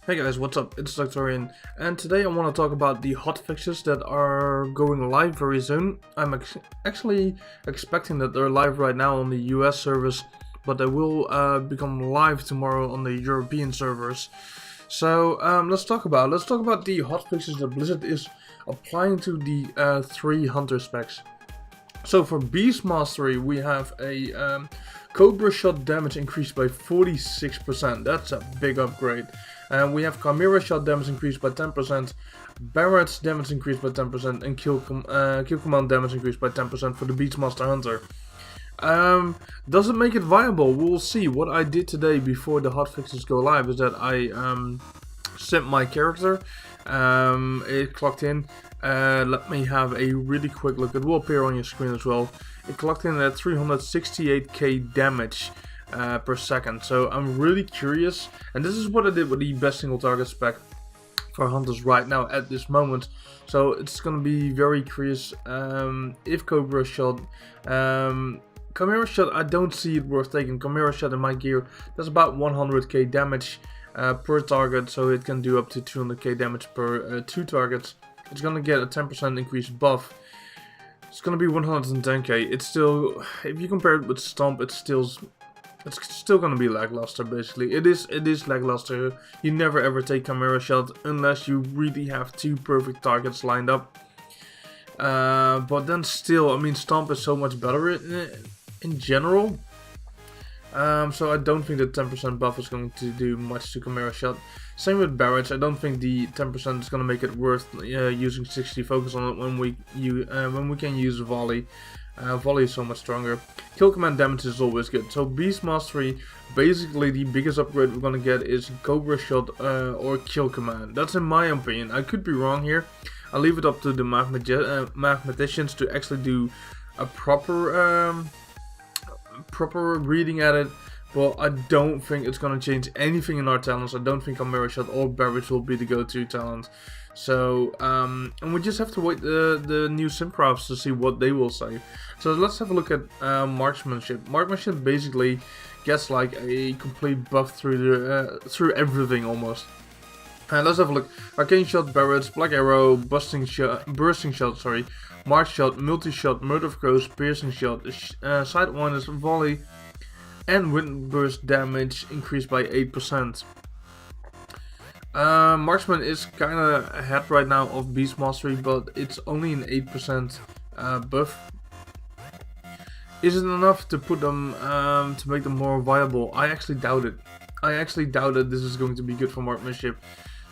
Hey guys, what's up? It's Doctorian, and today I want to talk about the hotfixes that are going live very soon. I'm actually expecting that they're live right now on the US servers, but they will become live tomorrow on the European servers. So let's talk about the hotfixes that Blizzard is applying to the 3 hunter specs. So for Beast Mastery, we have a Cobra shot damage increased by 46%. That's a big upgrade. And we have Chimera shot damage increased by 10%, Barrett's damage increased by 10%, and kill command damage increased by 10% for the Beastmaster Hunter. Does it make it viable? We'll see. What I did today before the hotfixes go live is that I sent my character. It clocked in. Let me have a really quick look. It will appear on your screen as well. It clocked in at 368k damage per second. So I'm really curious, and this is what I did with the best single target spec for hunters right now at this moment. So it's gonna be very curious if Cobra shot. Chimera shot, I don't see it worth taking. Chimera shot in my gear, that's about 100k damage per target, so it can do up to 200k damage per 2 targets. It's gonna get a 10% increase buff. It's gonna be 110k. It's still, if you compare it with Stomp, it's still gonna be lackluster. Basically, it is lackluster. You never ever take Chimera shot unless you really have 2 perfect targets lined up. But then still, I mean, Stomp is so much better in general. So I don't think the 10% buff is going to do much to Chimera shot. Same with Barrage. I don't think the 10% is going to make it worth using 60 focus on it when we can use Volley. Volley is so much stronger. Kill command damage is always good. So Beast Mastery, basically the biggest upgrade we're going to get is Cobra shot or kill command. That's in my opinion. I could be wrong here. I'll leave it up to the mathematicians to actually do a proper reading at it, but I don't think it's going to change anything in our talents. I don't think Chimera shot or Barrage will be the go-to talent. So and we just have to wait the new simcrafts to see what they will say. So let's have a look at Marksmanship. Marksmanship basically gets like a complete buff through everything almost. Let's have a look. Arcane shot, Barrett's, Black Arrow, bursting shot, sorry, March shot, multi shot, murder of crows, piercing shot, side one is volley, and wind burst damage increased by 8%. Marksman is kind of ahead right now of Beast Mastery, but it's only an 8% buff. Is it enough to put them to make them more viable? I actually doubt it. I actually doubt that this is going to be good for Marksmanship.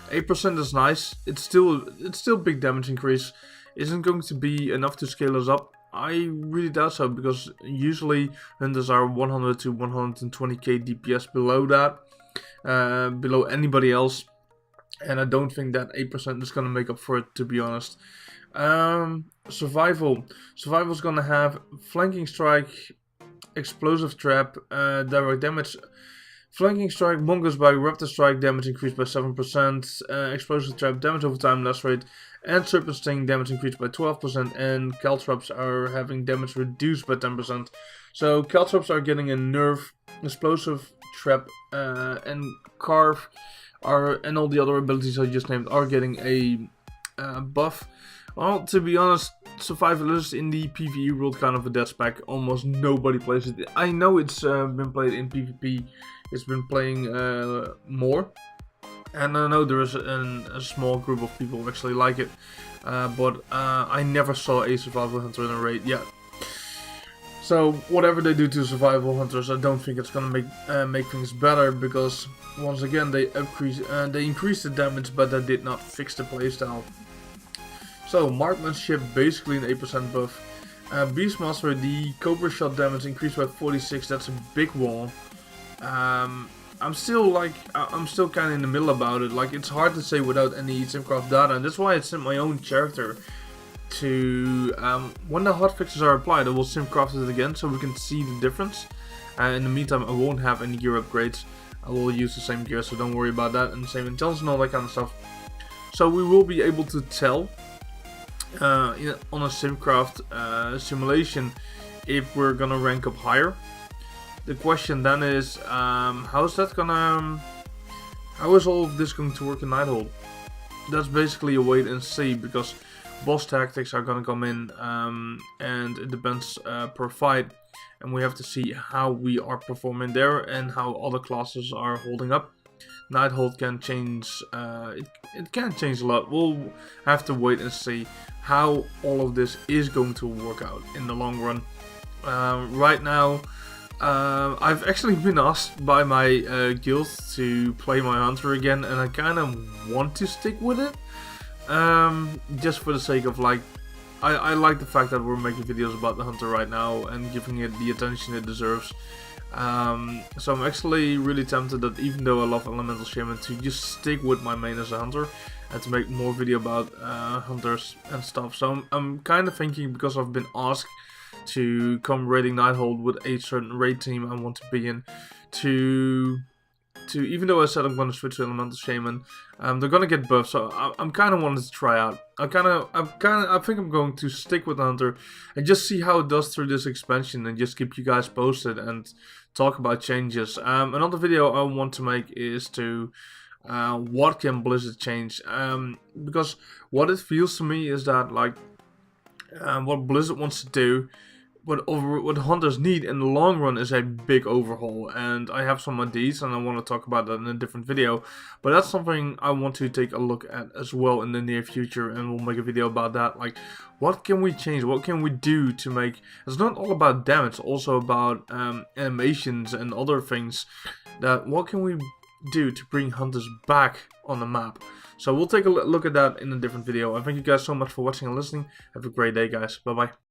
8% is nice. It's still big damage increase. Isn't going to be enough to scale us up. I really doubt so, because usually hunters are 100 to 120k DPS below that, below anybody else, and I don't think that 8% is gonna make up for it, to be honest. Survival's gonna have flanking strike, explosive trap, direct damage. Flanking strike, mongoose bite, raptor strike, damage increased by 7%, explosive trap, damage over time, less rate, and serpent sting, damage increased by 12%, and caltrops are having damage reduced by 10%. So caltrops are getting a nerf, explosive trap, and carve and all the other abilities I just named are getting a buff. Well, to be honest, Survivalist in the PvE world kind of a dead spec. Almost nobody plays it. I know it's been played in PvP. It's been playing more, and I know there is a small group of people who actually like it, but I never saw a survival hunter in a raid yet. So whatever they do to survival hunters, I don't think it's gonna make things better, because once again they increased the damage, but they did not fix the playstyle. So Marksmanship basically an 8% buff. Beastmaster, the Cobra shot damage increased by 46. That's a big wall. I'm still kind of in the middle about it. Like, it's hard to say without any simcraft data, and that's why I sent my own character to when the hotfixes are applied, I will simcraft it again so we can see the difference. In the meantime, I won't have any gear upgrades. I will use the same gear, so don't worry about that, and the same intelligence and all that kind of stuff. So we will be able to tell on a simcraft simulation if we're gonna rank up higher. The question then is, how's that gonna How is all of this going to work in Nighthold? That's basically a wait and see, because boss tactics are gonna come in, and it depends per fight, and we have to see how we are performing there and how other classes are holding up. Nighthold can change, it can change a lot. We'll have to wait and see how all of this is going to work out in the long run. Right now, I've actually been asked by my guild to play my hunter again, and I kind of want to stick with it, just for the sake of, like, I like the fact that we're making videos about the hunter right now and giving it the attention it deserves. So I'm actually really tempted that, even though I love Elemental Shaman, to just stick with my main as a hunter and to make more video about hunters and stuff. So I'm kind of thinking, because I've been asked to come raiding Nighthold with a certain raid team I want to be in, to even though I said I'm going to switch to Elemental Shaman, they're going to get buffed, so I'm kind of wanted to try out. I think I'm going to stick with the hunter and just see how it does through this expansion, and just keep you guys posted and talk about changes. Another video I want to make is to what can Blizzard change, because what it feels to me is that, like, what Blizzard wants to do, what hunters need in the long run, is a big overhaul, and I have some ideas and I want to talk about that in a different video, but that's something I want to take a look at as well in the near future, and we'll make a video about that. Like, what can we change, what can we do to make, it's not all about damage, it's also about animations and other things, that what can we do to bring hunters back on the map. So we'll take a look at that in a different video. I thank you guys so much for watching and listening. Have a great day, guys. Bye bye.